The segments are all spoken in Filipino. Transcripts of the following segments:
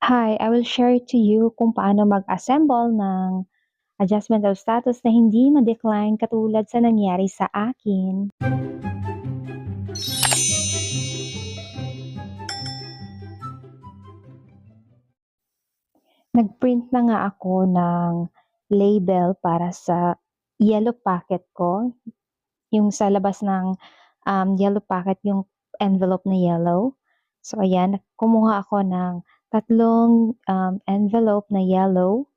Hi, I will share to you kung paano mag-assemble ng adjustment of status na hindi ma-decline katulad sa nangyari sa akin. Nag-print na nga ako ng label para sa yellow packet ko, yung sa labas ng yellow packet, yung envelope na yellow. So ayan, kumuha ako ng tatlong envelope na yellow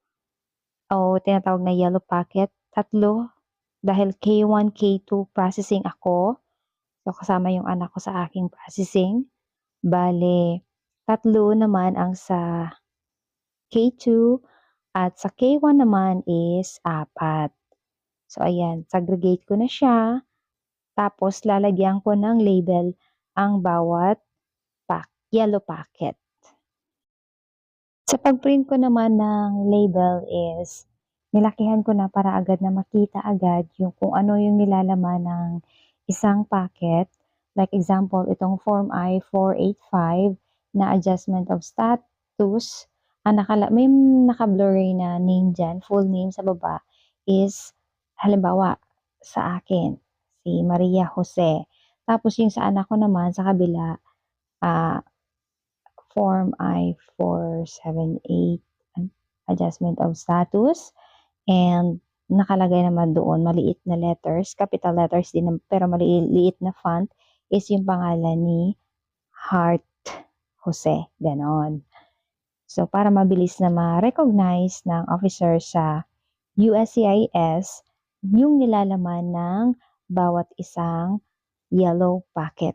o tinatawag na yellow packet, tatlo dahil K1, K2 processing ako. So, kasama yung anak ko sa aking processing. Bale, tatlo naman ang sa K2 at sa K1 naman is apat. So, ayan, segregate ko na siya. Tapos, lalagyan ko ng label ang bawat yellow packet. Sa pag-print ko naman ng label is, nilakihan ko na para agad na makita agad yung kung ano yung nilalaman ng isang packet. Like example, itong Form I-485 na adjustment of status. May naka-blurry na name dyan, full name sa baba is, halimbawa, sa akin, si Maria Jose. Tapos yung sa anak ko naman, sa kabila, ah, Form I-478, adjustment of status, and nakalagay naman doon maliit na letters, capital letters din pero maliliit na font is yung pangalan ni Heart Jose, ganon. So, para mabilis na ma-recognize ng officer sa USCIS yung nilalaman ng bawat isang yellow packet.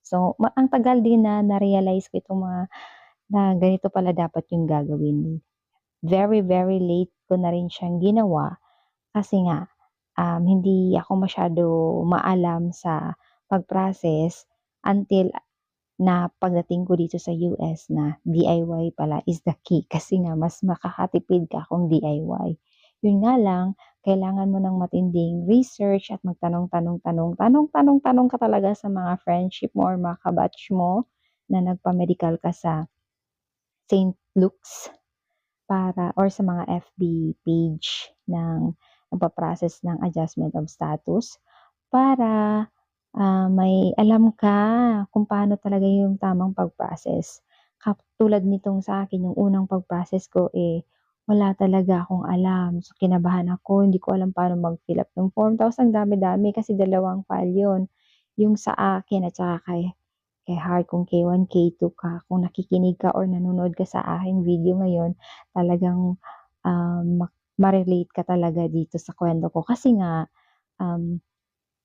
So, ang tagal din na na-realize ko itong mga na ganito pala dapat yung gagawin. Very, very late ko na rin siyang ginawa kasi nga hindi ako masyado maalam sa pag-process until na pagdating ko dito sa US na DIY pala is the key kasi nga mas makakatipid ka kung DIY. Yun nga lang, kailangan mo ng matinding research at tanong-tanong ka talaga sa mga friendship mo or mga kabatch mo na nagpa-medical ka sa St. Luke's or sa mga FB page ng nagpa-process ng adjustment of status para may alam ka kung paano talaga yung tamang pag-process. Katulad nitong sa akin, yung unang pag-process ko, wala talaga akong alam. So, kinabahan ako, hindi ko alam paano mag-fill up ng form. Tapos, ang dami-dami kasi dalawang file yun. Yung sa akin at saka kay Heart, kung K1, K2 ka, kung nakikinig ka or nanonood ka sa aking video ngayon, talagang ma-relate ka talaga dito sa kwento ko. Kasi nga, um,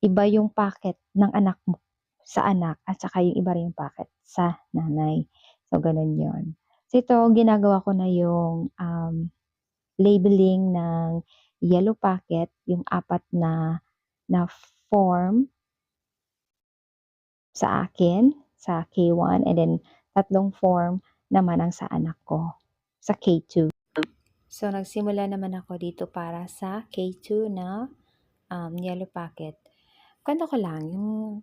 iba yung packet ng anak mo sa anak at saka yung iba rin yung packet sa nanay. So, ganun yun. So, ito, ginagawa ko na yung labeling ng yellow packet, yung apat na form sa akin, sa K1, and then tatlong form naman ang sa anak ko, sa K2. So, nagsimula naman ako dito para sa K2 na yellow packet. Kwento ko lang, yung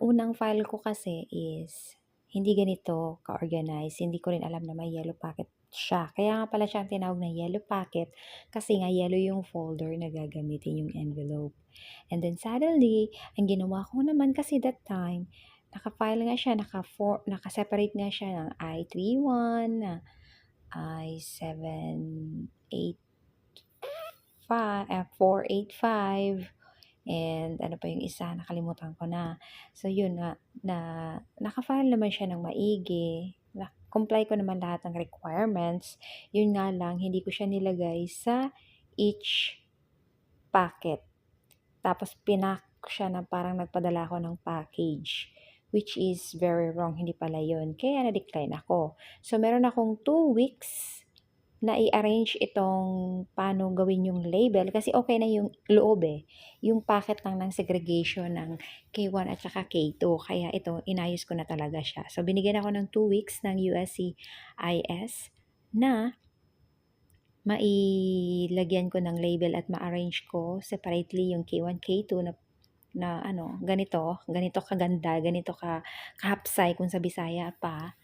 unang file ko kasi is hindi ganito ka-organize. Hindi ko rin alam na may yellow packet siya. Kaya nga pala siya ang tinawag na yellow packet kasi nga yellow yung folder na gagamitin yung envelope. And then suddenly, ang ginawa ko naman kasi that time, naka-file nga siya, naka-separate nga siya ng I31, I485, and ano pa yung isa, nakalimutan ko na. So yun naka-file naman siya ng maigi. Comply ko naman lahat ng requirements. Yun nga lang, hindi ko siya nilagay sa each packet. Tapos pinak siya na parang nagpadala ako ng package, which is very wrong. Hindi pala yun. Kaya na-decline ako. So meron akong 2 weeks na i-arrange itong paano gawin yung label kasi okay na yung loob yung packet lang ng segregation ng K1 at saka K2 kaya ito inayos ko na talaga siya. So binigyan ako ng 2 weeks ng USCIS na mailagyan ko ng label at ma-arrange ko separately yung K1, K2 na ganito kaganda, ganito kahapsay kung sa Bisaya pa,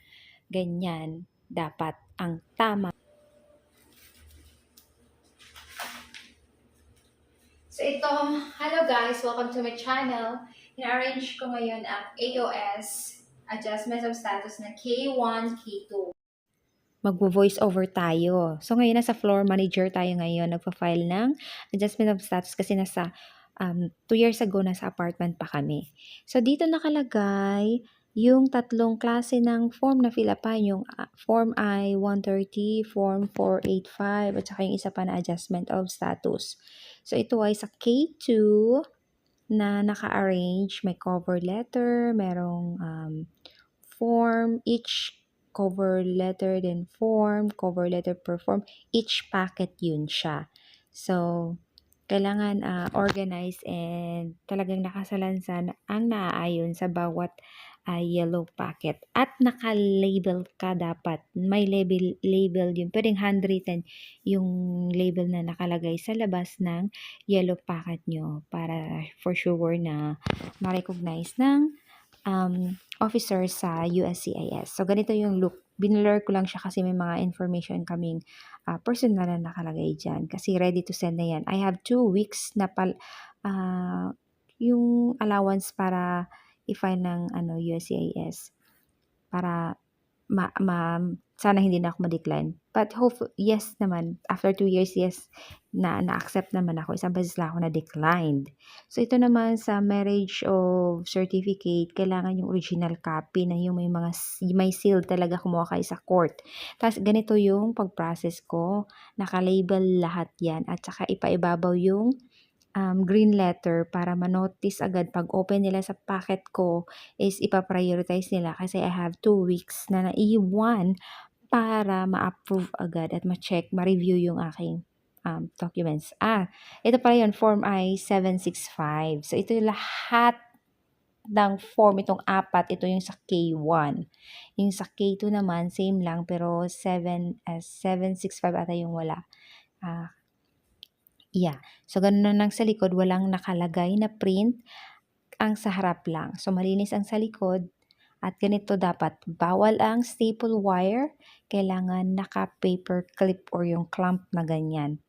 ganyan. dapat ang tama. So ito, hello guys, welcome to my channel. In-arrange ko ngayon ang AOS, Adjustment of Status na K1, K2. Magvo-voice over tayo. So ngayon nasa floor manager tayo ngayon, nagpa-file ng Adjustment of Status kasi nasa 2 years ago nasa apartment pa kami. So dito nakalagay yung tatlong klase ng form na fill upan, yung Form I-130, Form 485, at saka yung isa pa na Adjustment of Status. So ito ay sa K2 na naka-arrange, may cover letter, merong form, each cover letter, then form, cover letter per form, each packet yun siya. So, kailangan organize and talagang nakasalansan ang naaayon sa bawat yellow packet. At naka-label ka dapat. May label yun. Pwedeng handwritten yung label na nakalagay sa labas ng yellow packet nyo para for sure na ma-recognize ng officer sa USCIS. So, ganito yung look. Binlur ko lang siya kasi may mga information kaming personal na nakalagay dyan. Kasi ready to send na yan. I have 2 weeks na yung allowance para i-file ng USCIS. Para sana hindi na ako ma-decline. But yes naman, after 2 years, yes, na-accept naman ako. Isang beses lang ako na-declined. So, ito naman sa marriage of certificate, kailangan yung original copy na yung may seal talaga kumuha kayo sa court. Tapos, ganito yung pag-process ko. Naka-label lahat yan. At saka ipaibabaw yung green letter para ma-notice agad pag open nila sa packet ko is ipa-prioritize nila kasi I have 2 weeks na naiwan para ma-approve agad at ma-check, ma-review yung aking documents. Ito pala yun, Form I-765. So, ito yung lahat ng form, itong 4, ito yung sa K1. Yung sa K2 naman, same lang, pero 765 ata yung wala. Yeah. So, ganun na lang sa likod, walang nakalagay na print, ang sa harap lang. So, malinis ang sa likod. At ganito dapat, bawal ang staple wire, kailangan naka-paper clip or yung clamp na ganyan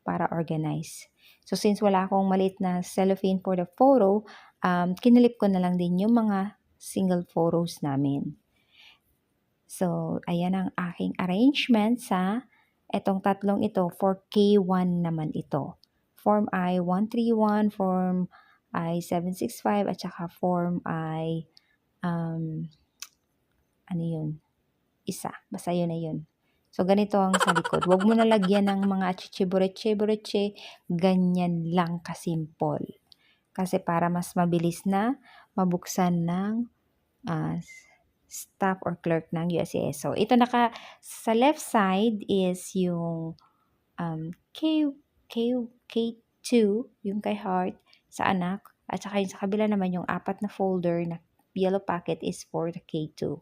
para organize. So, since wala akong maliit na cellophane for the photo, kinilip ko na lang din yung mga single photos namin. So, ayan ang aking arrangement sa etong tatlong ito. For K1 naman ito. Form I-131, Form I-765, at saka Form I, ano yun? Isa. Basta yun na yun. So, ganito ang sa likod. Huwag mo na lagyan ng mga chichibureche, ganyan lang kasimple. Kasi para mas mabilis na mabuksan ng staff or clerk ng USCIS. So, ito sa left side is yung K2, yung kay Heart, sa anak. At saka yung sa kabila naman yung 4 na folder na yellow packet is for the K2.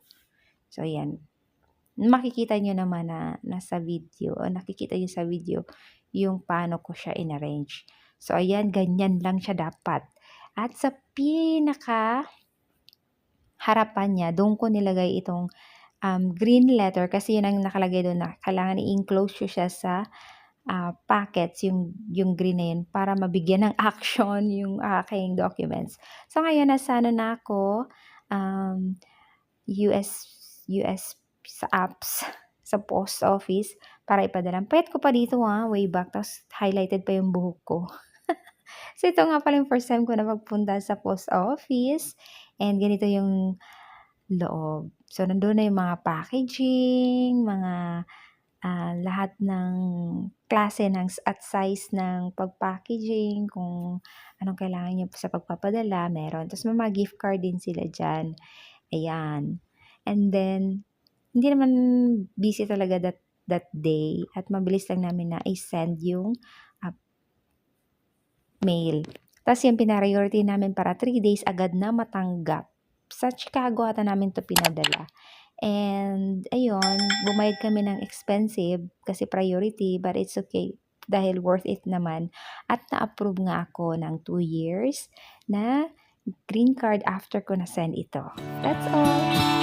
So, yan. Makikita nyo naman na nasa video, o nakikita nyo sa video yung paano ko siya in-arrange. So, ayan, ganyan lang siya dapat. At sa pinaka harapan niya, doon ko nilagay itong green letter kasi yun ang nakalagay doon na kailangan i-enclose siya sa packets, yung green na yun, para mabigyan ng action yung aking documents. So, ngayon, nasa na ako, US sa apps, sa post office, para ipadala. Payat ko pa dito way back, tapos highlighted pa yung buhok ko. So, ito nga pala yung first time ko na magpunta sa post office, and ganito yung loob. So, nandun na yung mga packaging, mga lahat ng klase at size ng pag-packaging, kung anong kailangan nyo sa pagpapadala, meron. Tapos may mga gift card din sila dyan. Ayan. And then, hindi naman busy talaga that day at mabilis lang namin na i-send yung mail. Tapos yung priority namin para 3 days agad na matanggap. Sa Chicago ata namin to pinadala. And, ayun, bumayad kami ng expensive kasi priority, but it's okay dahil worth it naman. At na-approve nga ako ng 2 years na green card after ko na-send ito. That's all!